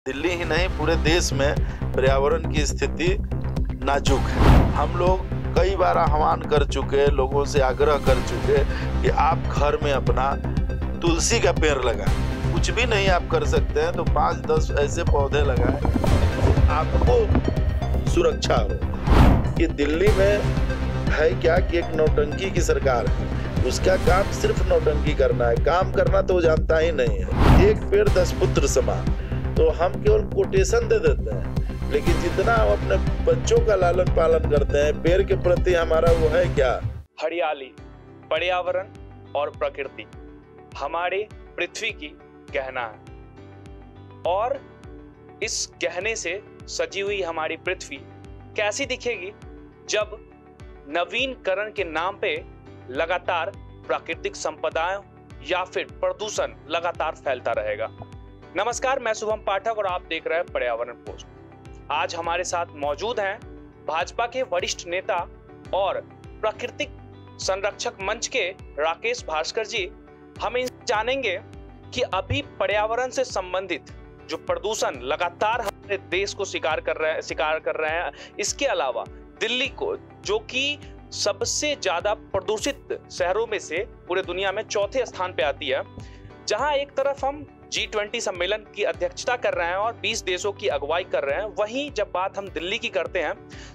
दिल्ली ही नहीं पूरे देश में पर्यावरण की स्थिति नाजुक है। हम लोग कई बार आह्वान कर चुके, लोगों से आग्रह कर चुके कि आप घर में अपना तुलसी का पेड़ लगाएं। कुछ भी नहीं आप कर सकते हैं तो 5-10 ऐसे पौधे लगाएं, आपको सुरक्षा हो। कि दिल्ली में है क्या कि एक नौटंकी की सरकार है, उसका काम सिर्फ नौटंकी करना है, काम करना तो वो जानता ही नहीं है। एक पेड़ 10 पुत्र समान, तो हम केवल कोटेशन दे देते हैं, लेकिन जितना हम अपने बच्चों का लालन पालन करते हैं पेड़ के प्रति हमारा वो है क्या? हरियाली, पर्यावरण और प्रकृति हमारे पृथ्वी की गहना है और इस गहने से सजी हुई हमारी पृथ्वी कैसी दिखेगी जब नवीनकरण के नाम पे लगातार प्राकृतिक संपदाएं या फिर प्रदूषण लगातार फैलता रहेगा। नमस्कार, मैं शुभम पाठक और आप देख रहे हैं पर्यावरण पोस्ट। आज हमारे साथ मौजूद हैं भाजपा के वरिष्ठ नेता और प्राकृतिक संरक्षक मंच के राकेश भास्कर जी। हम जानेंगे कि अभी पर्यावरण से संबंधित जो प्रदूषण लगातार हमारे देश को शिकार कर रहे हैं, इसके अलावा दिल्ली को, जो कि सबसे ज्यादा प्रदूषित शहरों में से पूरे दुनिया में चौथे स्थान पे आती है, जहां एक तरफ हम G20 सम्मेलन की अध्यक्षता कर रहे हैं और 20 देशों की अगुवाई कर रहे हैं, वहीं जब बात हम दिल्ली की करते हैं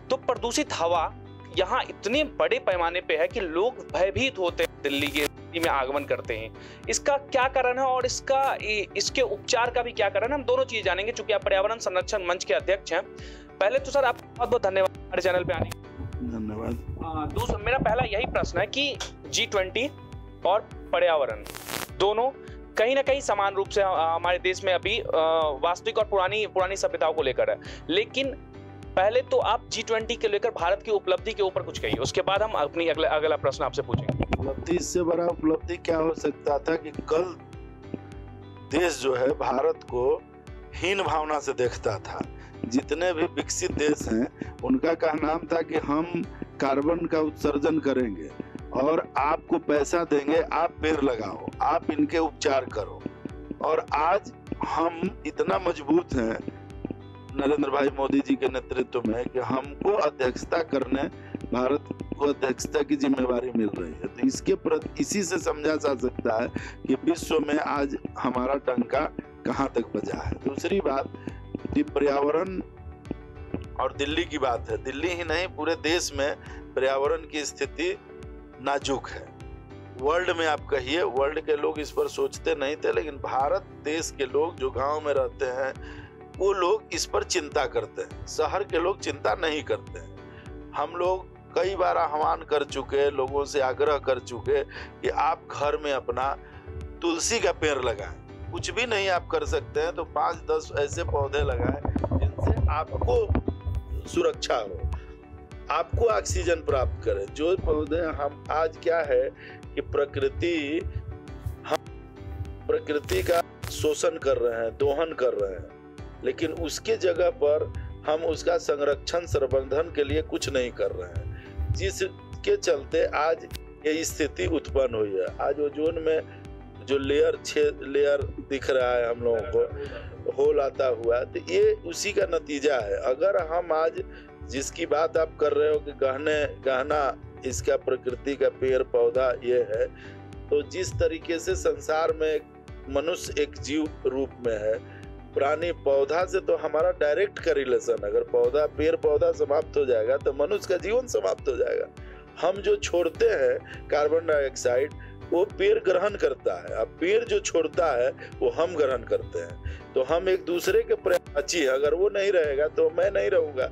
तो प्रदूषित हवा यहाँ इतने बड़े पैमाने पे है कि लोग भयभीत होते हैं दिल्ली में आगमन करते हैं। इसका क्या कारण है और इसके उपचार का भी क्या कारण है, हम दोनों चीज जानेंगे। चूंकि आप पर्यावरण संरक्षण मंच के अध्यक्ष हैं, पहले तो सर आपका बहुत बहुत धन्यवाद हमारे चैनल पे आने। धन्यवाद। दूसरा मेरा पहला यही प्रश्न है कि G20 और पर्यावरण दोनों कहीं ना कहीं समान रूप से हमारे देश में अभी वास्तविक और पुरानी सभ्यताओं को लेकर है, लेकिन पहले तो आप G20 के लेकर भारत की उपलब्धि के ऊपर कुछ कहिए, उसके बाद हम अपनी अगला प्रश्न आपसे पूछेंगे। उपलब्धि, इससे बड़ा उपलब्धि क्या हो सकता था कि कल देश जो है भारत को हीन भावना से देखता था। जितने भी विकसित देश हैं उनका का नाम था कि हम कार्बन का उत्सर्जन करेंगे और आपको पैसा देंगे, आप पेड़ लगाओ, आप इनके उपचार करो। और आज हम इतना मजबूत हैं नरेंद्र भाई मोदी जी के नेतृत्व में कि हमको अध्यक्षता करने, भारत को अध्यक्षता की जिम्मेवारी मिल रही है। तो इसी से समझा जा सकता है कि विश्व में आज हमारा डंका कहाँ तक बजा है। दूसरी बात, पर्यावरण और दिल्ली की बात है। दिल्ली ही नहीं पूरे देश में पर्यावरण की स्थिति नाजुक है। वर्ल्ड में आप कहिए, वर्ल्ड के लोग इस पर सोचते नहीं थे, लेकिन भारत देश के लोग जो गांव में रहते हैं वो लोग इस पर चिंता करते हैं। शहर के लोग चिंता नहीं करते हैं। हम लोग कई बार आह्वान कर चुके, लोगों से आग्रह कर चुके कि आप घर में अपना तुलसी का पेड़ लगाएं। कुछ भी नहीं आप कर सकते हैं तो 5-10 ऐसे पौधे लगाएं जिनसे आपको सुरक्षा हो, आपको ऑक्सीजन प्राप्त करे। जो पौधे हम आज क्या है कि हम प्रकृति का शोषण कर रहे हैं, दोहन कर रहे हैं, लेकिन उसके जगह पर हम उसका संरक्षण संवर्धन के लिए कुछ नहीं कर रहे हैं, जिसके चलते आज ये स्थिति उत्पन्न हुई है। आज ओजोन में जो लेयर दिख रहा है हम लोगों को, होल आता हुआ, तो ये उसी का नतीजा है। अगर हम आज जिसकी बात आप कर रहे हो कि गहना इसका प्रकृति का पेड़ पौधा ये है, तो जिस तरीके से संसार में मनुष्य एक जीव रूप में है, प्राणी पौधा से तो हमारा डायरेक्ट का रिलेशन, अगर पेड़ पौधा समाप्त हो जाएगा तो मनुष्य का जीवन समाप्त हो जाएगा। हम जो छोड़ते हैं कार्बन डाइऑक्साइड वो पेड़ ग्रहण करता है, अब पेड़ जो छोड़ता है वो हम ग्रहण करते हैं। तो हम एक दूसरे के पर्याची, अगर वो नहीं रहेगा तो मैं नहीं रहूंगा,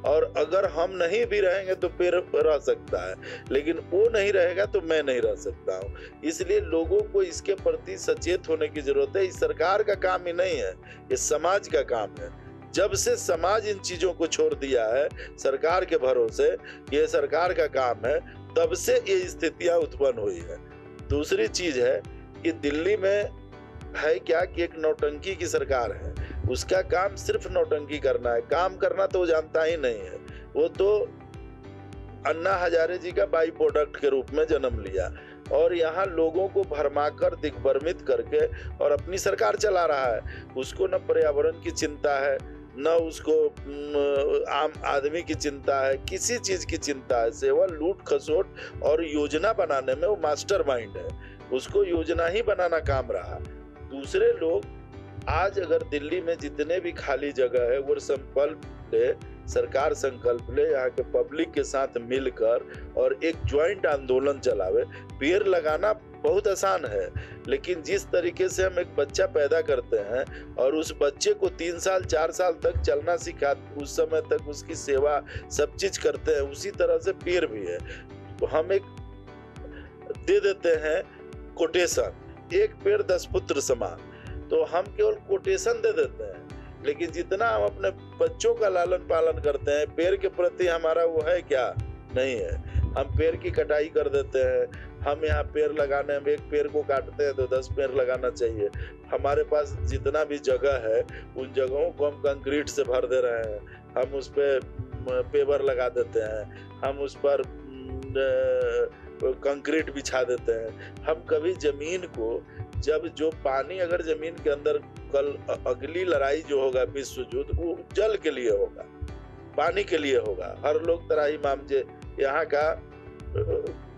और अगर हम नहीं भी रहेंगे तो पेड़ रह सकता है, लेकिन वो नहीं रहेगा तो मैं नहीं रह सकता हूँ। इसलिए लोगों को इसके प्रति सचेत होने की जरूरत है। इस सरकार का काम ही नहीं है, ये समाज का काम है। जब से समाज इन चीजों को छोड़ दिया है सरकार के भरोसे, ये सरकार का काम है, तब से ये स्थितियां उत्पन्न हुई है। दूसरी चीज है कि दिल्ली में है क्या कि एक नौटंकी की सरकार है, उसका काम सिर्फ नौटंकी करना है, काम करना तो वो जानता ही नहीं है। वो तो अन्ना हजारे जी का बाई प्रोडक्ट के रूप में जन्म लिया। और यहाँ लोगों को भरमाकर दिग्भ्रमित करके और अपनी सरकार चला रहा है। उसको न पर्यावरण की चिंता है, न उसको आम आदमी की चिंता है, किसी चीज की चिंता है। केवल लूट खसोट और योजना बनाने में वो मास्टरमाइंड है, उसको योजना ही बनाना काम रहा। दूसरे लोग आज अगर दिल्ली में जितने भी खाली जगह है वो संकल्प ले, सरकार संकल्प ले, यहाँ के पब्लिक के साथ मिलकर और एक ज्वाइंट आंदोलन चलावे। पेड़ लगाना बहुत आसान है, लेकिन जिस तरीके से हम एक बच्चा पैदा करते हैं और उस बच्चे को 3 साल 4 साल तक चलना सिखा, उस समय तक उसकी सेवा सब चीज करते हैं, उसी तरह से पेड़ भी है। तो हम एक दे देते हैं कोटेशन, एक पेड़ 10 पुत्र समान, तो हम केवल कोटेशन दे देते हैं, लेकिन जितना हम अपने बच्चों का लालन पालन करते हैं, पेड़ के प्रति हमारा वो है क्या? नहीं है। हम पेड़ की कटाई कर देते हैं। हम यहाँ पेड़ लगाने में एक पेड़ को काटते हैं तो 10 पेड़ लगाना चाहिए। हमारे पास जितना भी जगह है उन जगहों को हम कंक्रीट से भर दे रहे हैं, हम उस पर पेवर लगा देते हैं, हम उस पर कंक्रीट बिछा देते हैं। हम कभी जमीन को, जब जो पानी अगर जमीन के अंदर कल अगली लड़ाई जो होगा विश्व युद्ध, वो जल के लिए होगा, पानी के लिए होगा। हर लोग तराही मामजे यहाँ का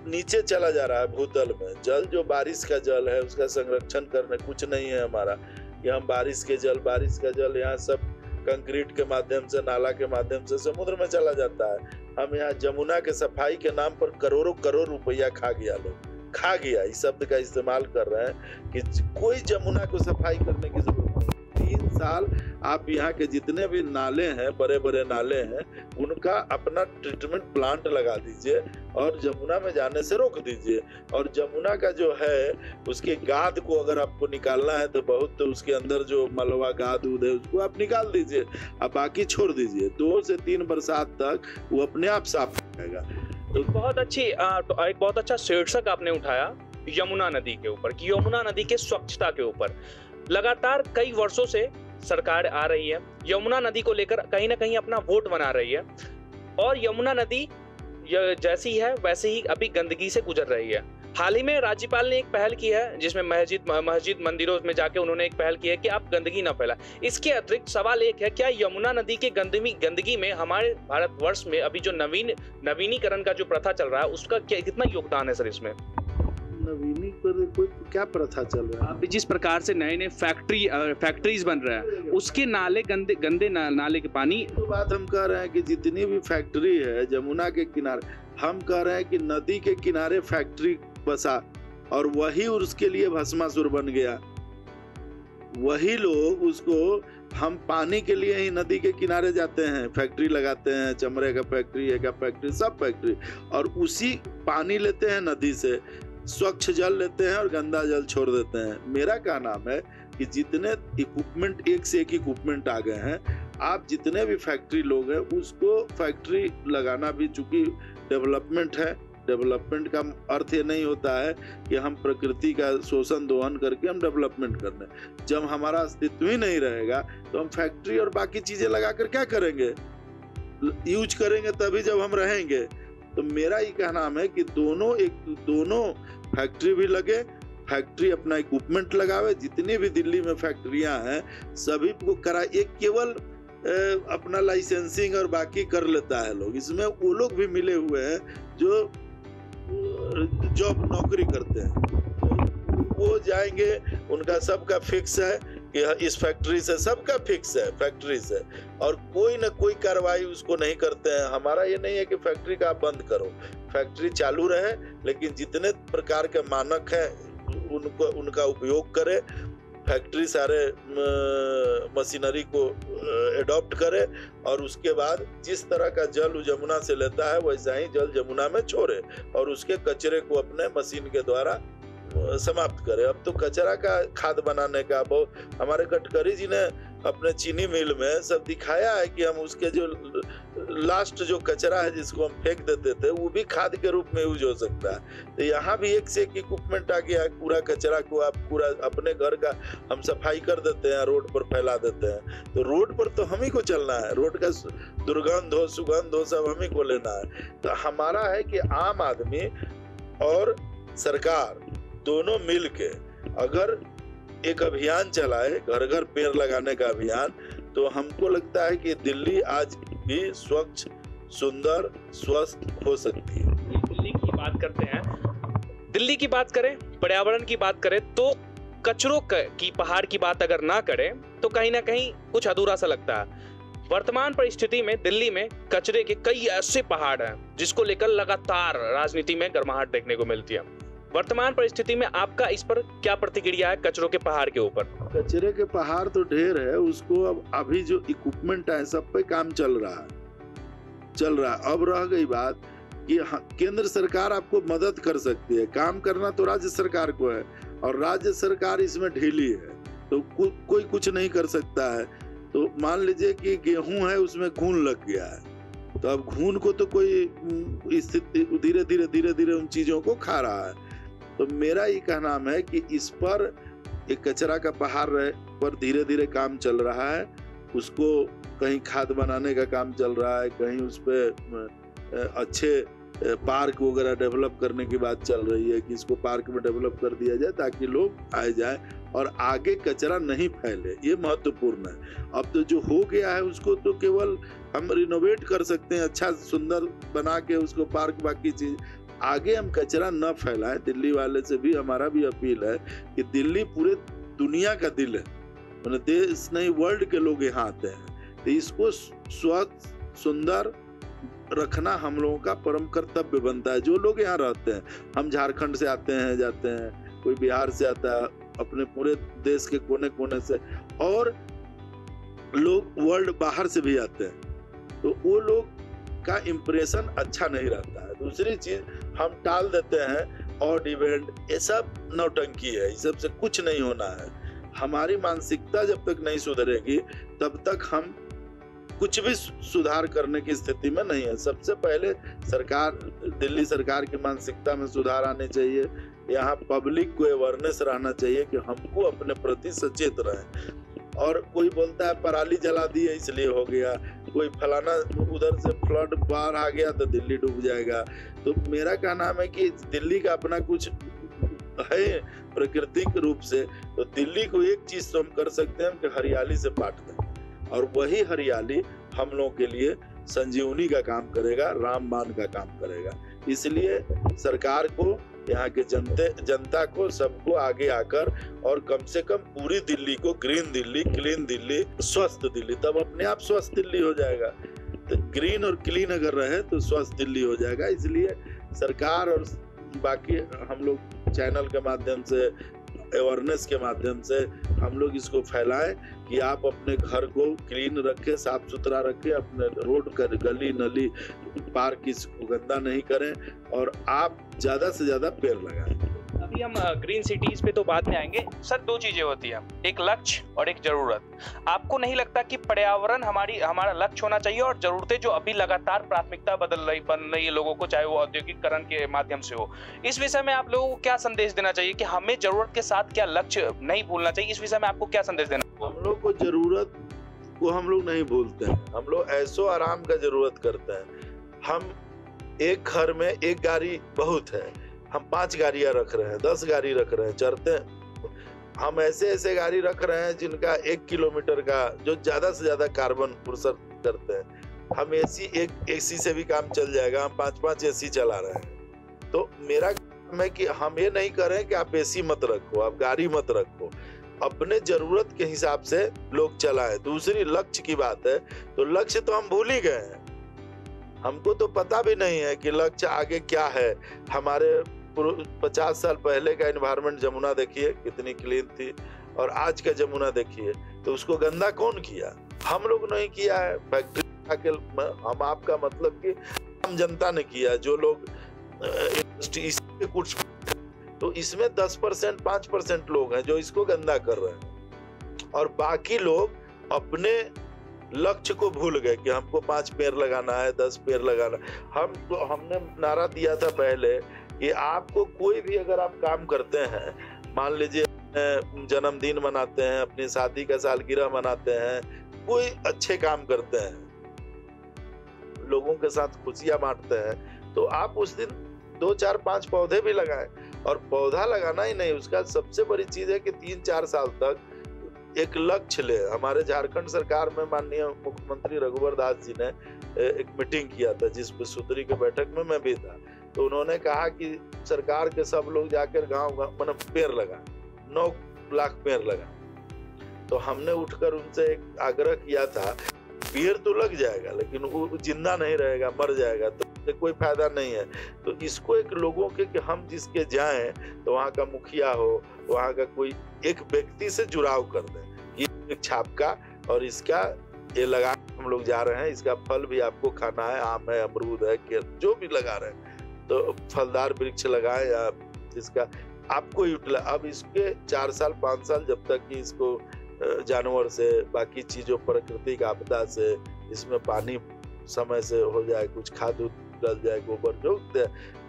नीचे चला जा रहा है भूतल में। जल जो बारिश का जल है उसका संरक्षण करने कुछ नहीं है हमारा। यहाँ बारिश का जल यहाँ सब कंक्रीट के माध्यम से, नाला के माध्यम से समुद्र में चला जाता है। हम यहाँ जमुना के सफाई के नाम पर करोड़ों करोड़ रुपया खा गया, इस शब्द का इस्तेमाल कर रहे हैं कि कोई जमुना को सफाई करने की जरूरत नहीं। 3 साल आप यहाँ के जितने भी नाले हैं, बड़े बड़े नाले हैं, उनका अपना ट्रीटमेंट प्लांट लगा दीजिए और जमुना में जाने से रोक दीजिए। और जमुना का जो है उसके गाद को अगर आपको निकालना है तो बहुत, तो उसके अंदर जो मलबा गाद उद है उसको आप निकाल दीजिए, अब बाकी छोड़ दीजिए। 2 से 3 बरसात तक वो अपने आप साफ हो जाएगा। एक बहुत अच्छा शीर्षक आपने उठाया यमुना नदी के ऊपर, कि यमुना नदी के स्वच्छता के ऊपर लगातार कई वर्षों से सरकार आ रही है, यमुना नदी को लेकर कहीं ना कहीं अपना वोट बना रही है, और यमुना नदी जैसी है वैसे ही अभी गंदगी से गुजर रही है। हाल ही में राज्यपाल ने एक पहल की है जिसमें मस्जिद मंदिरों में जाके उन्होंने एक पहल की है कि आप गंदगी ना फैला। इसके अतिरिक्त सवाल एक है, क्या यमुना नदी के गंदगी में हमारे भारतवर्ष में अभी जो नवीनीकरण का जो प्रथा चल रहा है उसका कितना योगदान है सर इसमें? नवीनीकरण कोई क्या प्रथा चल रहा है? अभी जिस प्रकार से नए फैक्ट्रीज बन रहा है, उसके नाले गंदे नाले के पानी। तो बात हम कह रहे हैं कि जितनी भी फैक्ट्री है जमुना के किनारे, हम कह रहे हैं कि नदी के किनारे फैक्ट्री बसा और वही उसके लिए भस्मासुर बन गया। वही लोग उसको, हम पानी के लिए ही नदी के किनारे जाते हैं, फैक्ट्री लगाते हैं, चमड़े का फैक्ट्री, एक फैक्ट्री, सब फैक्ट्री, और उसी पानी लेते हैं नदी से, स्वच्छ जल लेते हैं और गंदा जल छोड़ देते हैं। मेरा क्या नाम है कि जितने इक्विपमेंट, एक से एक इक्विपमेंट आ गए हैं, आप जितने भी फैक्ट्री लोग हैं उसको फैक्ट्री लगाना भी, चूंकि डेवलपमेंट है, डेवलपमेंट का अर्थ ये नहीं होता है कि हम प्रकृति का शोषण दोहन करके हम डेवलपमेंट कर रहे हैं। जब हमारा अस्तित्व ही नहीं रहेगा तो हम फैक्ट्री और बाकी चीजें लगाकर क्या करेंगे? यूज करेंगे तभी जब हम रहेंगे। तो मेरा ये कहना है कि दोनों फैक्ट्री भी लगे, फैक्ट्री अपना इक्विपमेंट लगावे, जितनी भी दिल्ली में फैक्ट्रियां हैं सभी को करा। एक केवल अपना लाइसेंसिंग और बाकी कर लेता है लोग, इसमें वो लोग भी मिले हुए हैं जो जॉब नौकरी करते हैं, वो जाएंगे, उनका सबका फिक्स है कि इस फैक्ट्री से, सबका फिक्स है फैक्ट्री से, और कोई ना कोई कार्रवाई उसको नहीं करते हैं। हमारा ये नहीं है कि फैक्ट्री का आप बंद करो, फैक्ट्री चालू रहे, लेकिन जितने प्रकार के मानक है उनका उपयोग करे। फैक्ट्री सारे मशीनरी को एडॉप्ट करे और उसके बाद जिस तरह का जल जमुना से लेता है वैसा ही जल जमुना में छोड़े और उसके कचरे को अपने मशीन के द्वारा समाप्त करे। अब तो कचरा का खाद बनाने का हमारे गडकरी जी ने अपने चीनी मिल में सब दिखाया है कि हम उसके जो लास्ट जो कचरा है जिसको हम फेंक देते थे वो भी खाद के रूप में यूज हो सकता है। तो यहाँ भी एक से एक इक्विपमेंट आ गया है, पूरा कचरा को आप पूरा अपने घर का हम सफाई कर देते हैं, रोड पर फैला देते हैं। तो रोड पर तो हम ही को चलना है, रोड का दुर्गंध हो सुगंध हो सब हम ही को लेना है। तो हमारा है कि आम आदमी और सरकार दोनों मिल के अगर एक अभियान चलाए, घर घर पेड़ लगाने का अभियान, तो हमको लगता है कि दिल्ली आज भी स्वच्छ, सुंदर, स्वस्थ हो सकती है। दिल्ली की बात करते हैं, दिल्ली की बात करें, पर्यावरण की बात करें, तो कचरों की पहाड़ की बात अगर ना करें तो कहीं ना कहीं कुछ अधूरा सा लगता है। वर्तमान परिस्थिति में दिल्ली में कचरे के कई ऐसे पहाड़ हैं जिसको लेकर लगातार राजनीति में गर्माहट देखने को मिलती है। वर्तमान परिस्थिति में आपका इस पर क्या प्रतिक्रिया है कचरों के पहाड़ के ऊपर? कचरे के पहाड़ तो ढेर है, उसको अब अभी जो इक्विपमेंट है सब पे काम चल रहा है। अब रह गई बात कि केंद्र सरकार आपको मदद कर सकती है, काम करना तो राज्य सरकार को है, और राज्य सरकार इसमें ढीली है, तो कोई कुछ नहीं कर सकता है। तो मान लीजिए कि गेहूं है, उसमें घून लग गया है, तो अब घून को तो कोई स्थिति धीरे धीरे उन चीजों को खा रहा है। तो मेरा ये कहना है कि इस पर एक कचरा का पहाड़ पर धीरे धीरे काम चल रहा है। उसको कहीं खाद बनाने का काम चल रहा है, कहीं उस पर अच्छे पार्क वगैरह डेवलप करने की बात चल रही है कि इसको पार्क में डेवलप कर दिया जाए ताकि लोग आए जाए और आगे कचरा नहीं फैले, ये महत्वपूर्ण है। अब तो जो हो गया है उसको तो केवल हम रिनोवेट कर सकते हैं, अच्छा सुंदर बना के उसको पार्क, बाकी चीज आगे हम कचरा न फैलाएं। दिल्ली वाले से भी हमारा भी अपील है कि दिल्ली पूरे दुनिया का दिल है, मतलब देश नहीं वर्ल्ड के लोग यहाँ आते हैं, तो इसको स्वच्छ सुंदर रखना हम लोगों का परम कर्तव्य बनता है। जो लोग यहाँ रहते हैं, हम झारखंड से आते हैं जाते हैं, कोई बिहार से आता है, अपने पूरे देश के कोने कोने से, और लोग वर्ल्ड बाहर से भी आते हैं, तो वो लोग का इम्प्रेशन अच्छा नहीं रहता है। दूसरी चीज हम टाल देते हैं और इवेंट, ये सब नौटंकी है, इस सब से कुछ नहीं होना है। हमारी मानसिकता जब तक नहीं सुधरेगी तब तक हम कुछ भी सुधार करने की स्थिति में नहीं है। सबसे पहले सरकार, दिल्ली सरकार की मानसिकता में सुधार आने चाहिए। यहाँ पब्लिक को अवेयरनेस रहना चाहिए कि हमको अपने प्रति सचेत रहें। और कोई बोलता है पराली जला दी है इसलिए हो गया, कोई फलाना उधर से फ्लड बाढ़ आ गया तो दिल्ली डूब जाएगा। तो मेरा कहना है कि दिल्ली का अपना कुछ है प्राकृतिक रूप से, तो दिल्ली को एक चीज तो हम कर सकते हैं कि हरियाली से पाट दें, और वही हरियाली हम लोगों के लिए संजीवनी का काम करेगा, रामबाण का काम करेगा। इसलिए सरकार को, यहाँ के जनता को, सबको आगे आकर और कम से कम पूरी दिल्ली को ग्रीन दिल्ली, क्लीन दिल्ली, स्वस्थ दिल्ली, तब अपने आप स्वस्थ दिल्ली हो जाएगा। तो ग्रीन और क्लीन अगर रहे तो स्वस्थ दिल्ली हो जाएगा। इसलिए सरकार और बाकी हम लोग चैनल के माध्यम से, अवेयरनेस के माध्यम से हम लोग इसको फैलाएं कि आप अपने घर को क्लीन रखें, साफ सुथरा रखें, अपने रोड का गली नली पार्क इसको गंदा नहीं करें, और आप ज्यादा से ज्यादा पेड़ लगाएं। अभी हम ग्रीन सिटीज पे तो बाद में आएंगे सर। दो चीजें होती हैं, एक लक्ष्य और एक जरूरत। आपको नहीं लगता कि पर्यावरण हमारा लक्ष्य होना चाहिए, और जरूरतें जो अभी लगातार प्राथमिकता बन रही है लोगों को, चाहे वो औद्योगिकरण के माध्यम से हो, इस विषय में आप लोगों को क्या संदेश देना चाहिए कि हमें जरूरत के साथ क्या लक्ष्य नहीं भूलना चाहिए? इस विषय में आपको क्या संदेश देना? हम लोग को जरूरत को हम लोग नहीं भूलते हैं, हम लोग ऐसो आराम का जरूरत करते हैं। हम एक घर में एक गाड़ी बहुत है, हम 5 गाड़ियां रख रहे हैं, 10 गाड़ी रख रहे हैं, चढ़ते हैं। हम ऐसे गाड़ी रख रहे हैं जिनका 1 किलोमीटर का जो ज्यादा से ज्यादा कार्बन उत्सर्जन करते हैं। हम एक एसी से भी काम चल जाएगा, हम 5-5 एसी चला रहे हैं। तो मेरा काम है कि हम ये नहीं करें कि आप एसी मत रखो, आप गाड़ी मत रखो, अपने जरूरत के हिसाब से लोग चलाएं। दूसरी लक्ष्य की बात है, तो लक्ष्य तो हम भूल ही गए हैं, हमको तो पता भी नहीं है कि लक्ष्य आगे क्या है। हमारे 50 साल पहले का एनवायरनमेंट, जमुना देखिए कितनी क्लीन थी, और आज का जमुना देखिए, तो उसको गंदा कौन किया? हम लोग नहीं किया है, फैक्ट्री आके हम आपका मतलब कि आम जनता ने किया। जो लोग कुछ, तो इसमें 10% 5% लोग हैं जो इसको गंदा कर रहे हैं, और बाकी लोग अपने लक्ष्य को भूल गए कि हमको 5 पेड़ लगाना है, 10 पेड़ लगाना। हमने नारा दिया था पहले कि आपको कोई भी अगर आप काम करते हैं, मान लीजिए जन्मदिन मनाते हैं, अपनी शादी का सालगिरह मनाते हैं, कोई अच्छे काम करते हैं, लोगों के साथ खुशियां बांटते हैं, तो आप उस दिन 2, 4, 5 पौधे भी लगाएं। और पौधा लगाना ही नहीं, उसका सबसे बड़ी चीज है कि 3-4 साल तक एक लक्ष्य ले। हमारे झारखंड सरकार में माननीय मुख्यमंत्री रघुवर दास जी ने एक मीटिंग किया था, जिस सुधरी के बैठक में मैं भी था। तो उन्होंने कहा कि सरकार के सब लोग जाकर गांव मतलब पेड़ लगाएं, 9 लाख पेड़ लगाएं। तो हमने उठकर उनसे एक आग्रह किया था, पेड़ तो लग जाएगा लेकिन वो जिंदा नहीं रहेगा, मर जाएगा, तो कोई फायदा नहीं है। तो इसको एक लोगों के कि हम जिसके जाएं तो वहाँ का मुखिया हो, वहाँ का कोई एक व्यक्ति से जुड़ाव कर दें, ये एक छापका और इसका ये लगा हम लोग जा रहे हैं, इसका फल भी आपको खाना है, आम है, अमरूद है, केला, जो भी लगा रहे हैं तो फलदार वृक्ष लगाएं या इसका आपको यूटिलाइज। अब इसके 4 साल 5 साल जब तक कि इसको जानवर से, बाकी चीजों, प्राकृतिक आपदा से, इसमें पानी समय से हो जाए, कुछ खाद डल जाए, गोबर जो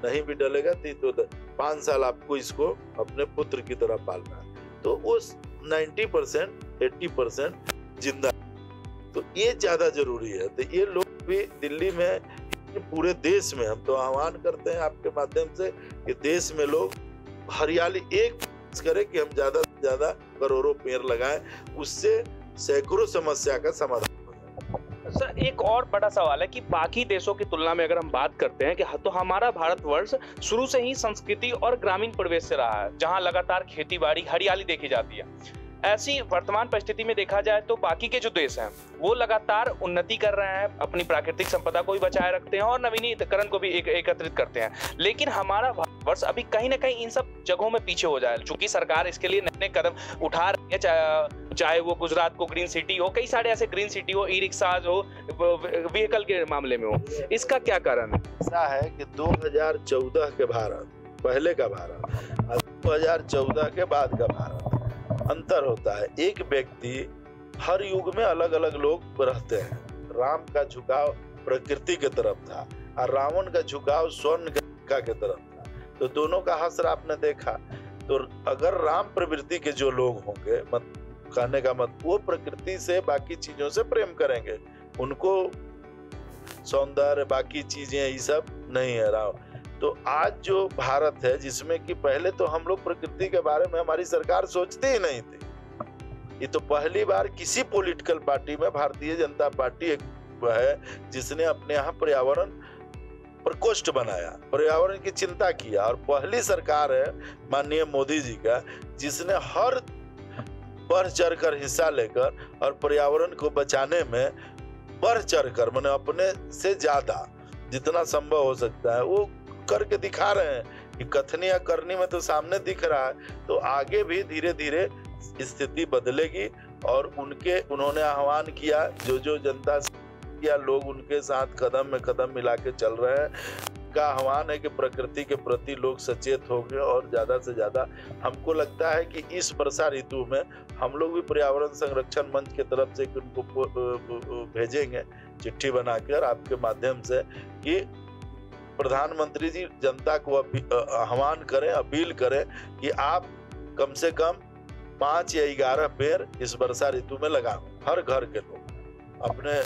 नहीं भी डलेगा तो 5 साल आपको इसको अपने पुत्र की तरह पालना है। तो उस 90% 80% जिंदा, तो ये ज्यादा जरूरी है। तो ये लोग भी दिल्ली में, पूरे देश में हम तो आह्वान करते हैं आपके माध्यम से कि देश में लोग हरियाली एक करें कि हम ज्यादा से ज्यादा करोड़ों पेड़ लगाएं, उससे सैकड़ों समस्या का समाधान हो जाए। सर, एक और बड़ा सवाल है कि बाकी देशों की तुलना में अगर हम बात करते हैं कि तो हमारा भारतवर्ष शुरू से ही संस्कृति और ग्रामीण परिवेश से रहा है, जहां लगातार खेती बाड़ी, हरियाली देखी जाती है। ऐसी वर्तमान परिस्थिति में देखा जाए तो बाकी के जो देश हैं वो लगातार उन्नति कर रहे हैं, अपनी प्राकृतिक संपदा को भी बचाए रखते हैं और नवीनीकरण को भी एकत्रित करते हैं, लेकिन हमारा भारतवर्ष अभी कहीं ना कहीं इन सब जगहों में पीछे हो जाए। चूंकि सरकार इसके लिए नए कदम उठा रही है, चाहे वो गुजरात को ग्रीन सिटी हो, कई सारे ऐसे ग्रीन सिटी हो, ई रिक्शाज हो, व्हीकल के मामले में हो, इसका क्या कारण है? ऐसा है कि 2014 के भारत, पहले का भारत और 2014 के बाद का भारत अंतर होता है। एक व्यक्ति, हर युग में अलग अलग लोग रहते हैं। राम का झुकाव प्रकृति के तरफ था और रावण का झुकाव स्वर्ण के तरफ था, तो दोनों का हश्र आपने देखा। तो अगर राम प्रवृत्ति के जो लोग होंगे, कहने का मत, वो प्रकृति से, बाकी चीजों से प्रेम करेंगे, उनको सौंदर्य, बाकी चीजें ये सब नहीं है राव। तो आज जो भारत है, जिसमें कि पहले तो हम लोग प्रकृति के बारे में हमारी सरकार सोचती ही नहीं थी। ये तो पहली बार किसी पॉलिटिकल पार्टी में भारतीय जनता पार्टी एक है जिसने अपने यहाँ पर्यावरण प्रकोष्ठ बनाया, पर्यावरण की चिंता किया, और पहली सरकार है माननीय मोदी जी का जिसने हर बढ़ चढ़ कर हिस्सा लेकर और पर्यावरण को बचाने में बढ़ चढ़ कर, मैंने अपने से ज्यादा जितना संभव हो सकता है वो करके दिखा रहे हैं कि कथनी या करनी में तो सामने दिख रहा है। तो आगे भी धीरे धीरे स्थिति बदलेगी और उन्होंने आह्वान किया, जो जनता या लोग उनके साथ कदम में कदम मिला के चल रहे हैं, का आह्वान है कि प्रकृति के प्रति लोग सचेत हो गए और ज्यादा से ज्यादा। हमको लगता है कि इस वर्षा ऋतु में हम लोग भी पर्यावरण संरक्षण मंच की तरफ से उनको भेजेंगे चिट्ठी बनाकर आपके माध्यम से कि प्रधानमंत्री जी जनता को आह्वान करें, अपील करें कि आप कम से कम 5 या 11 पेड़ इस वर्षा ऋतु में लगाएं। हर घर के लोग अपने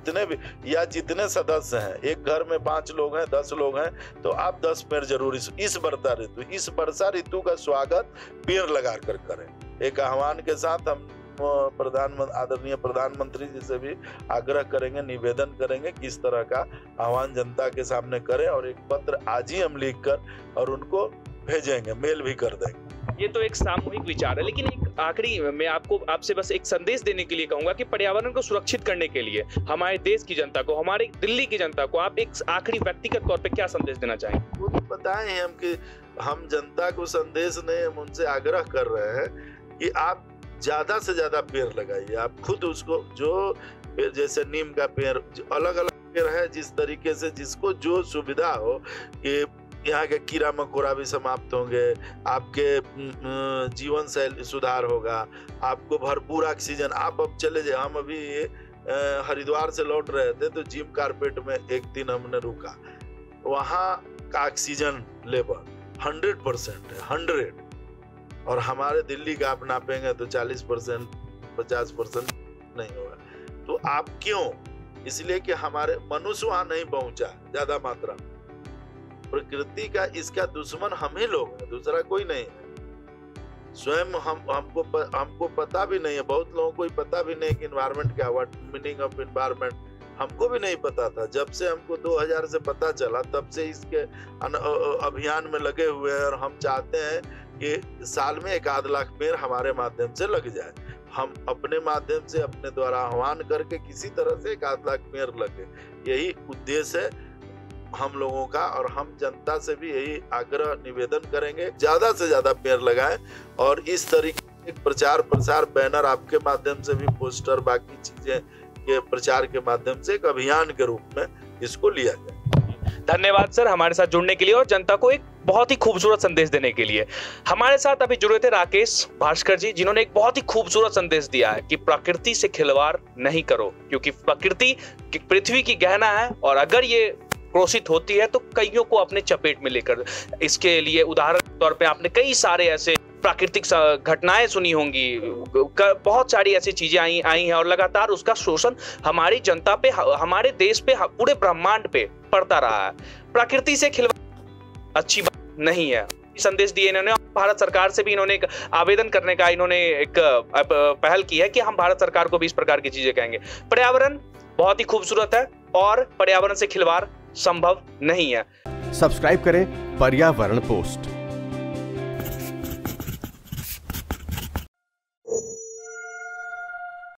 जितने भी या जितने सदस्य हैं, एक घर में 5 लोग हैं, 10 लोग हैं, तो आप 10 पेड़ जरूर इस वर्षा ऋतु का स्वागत पेड़ लगा कर करें। एक आह्वान के साथ हम आदरणीय प्रधानमंत्री जी से भी आग्रह करेंगे, निवेदन करेंगे कि इस तरह का आह्वान जनता के सामने करें, और एक पत्र आज ही हम लिखकर और उनको भेजेंगे, मेल भी कर देंगे। ये तो एक सामूहिक विचार है, लेकिन एक आखिरी मैं आपसे बस एक संदेश देने के लिए कहूंगा कि पर्यावरण को सुरक्षित करने के लिए हमारे देश की जनता को, हमारे दिल्ली की जनता को आप एक आखिरी व्यक्तिगत तौर पे क्या संदेश देना चाहेंगे? वो तो बताएं हम कि हम जनता को संदेश नहीं, हम उनसे आग्रह कर रहे हैं कि आप ज्यादा से ज्यादा पेड़ लगाइए। आप खुद उसको, जो जैसे नीम का पेड़, अलग अलग पेड़ है, जिस तरीके से जिसको जो सुविधा हो कि यहाँ के कीड़ा मकोड़ा भी समाप्त होंगे, आपके जीवन शैली सुधार होगा, आपको भरपूर ऑक्सीजन। आप अब चले जाए, हम अभी हरिद्वार से लौट रहे थे तो जिम कारपेट में एक दिन हमने रुका, वहाँ का ऑक्सीजन लेवल 100% है, 100, और हमारे दिल्ली का आप नापेंगे तो 40% 50% नहीं होगा। तो आप क्यों? इसलिए कि हमारे मनुष्य वहां नहीं पहुंचा ज्यादा मात्रा में, प्रकृति का इसका दुश्मन हम ही लोग हैं, दूसरा कोई नहीं है। स्वयं हमको पता भी नहीं है, बहुत लोगों को पता भी नहीं कि इन्वायरमेंट क्या, व्हाट मीनिंग ऑफ इन्वायरमेंट, हमको भी नहीं पता था। जब से हमको 2000 से पता चला तब से इसके अभियान में लगे हुए हैं और हम चाहते हैं कि साल में 1-8 लाख पेड़ हमारे माध्यम से लग जाए। हम अपने माध्यम से अपने द्वारा आह्वान करके किसी तरह से 1-8 लाख पेड़ लगे, यही उद्देश्य है हम लोगों का। और हम जनता से भी यही आग्रह निवेदन करेंगे, ज्यादा से ज्यादा पेड़ लगाएं और इस तरीके के प्रचार प्रसार, बैनर आपके माध्यम से भी, पोस्टर, बाकी चीजें के प्रचार के माध्यम से एक अभियान के रूप में इसको लिया जाए। धन्यवाद सर हमारे साथ जुड़ने के लिए और जनता को एक बहुत ही खूबसूरत संदेश देने के लिए। हमारे साथ अभी जुड़े थे राकेश भास्कर जी, जिन्होंने एक बहुत ही खूबसूरत संदेश दिया है कि प्रकृति से खिलवाड़ नहीं करो, क्योंकि प्रकृति पृथ्वी की गहना है और अगर ये क्रोशित होती है तो कईयों को अपने चपेट में लेकर, इसके लिए उदाहरण के तौर पे आपने कई सारे ऐसे प्राकृतिक घटनाएं सुनी होंगी, बहुत सारी ऐसी चीजें आई हैं और लगातार उसका शोषण हमारी जनता पे, हमारे देश पे, पूरे ब्रह्मांड पे पड़ता रहा है। प्रकृति से खिलवाड़ अच्छी बात नहीं है, संदेश दिए इन्होंने। भारत सरकार से भी इन्होंने एक आवेदन करने का इन्होंने एक पहल की है कि हम भारत सरकार को भी इस प्रकार की चीजें कहेंगे। पर्यावरण बहुत ही खूबसूरत है और पर्यावरण से खिलवाड़ संभव नहीं है। सब्सक्राइब करें पर्यावरण पोस्ट।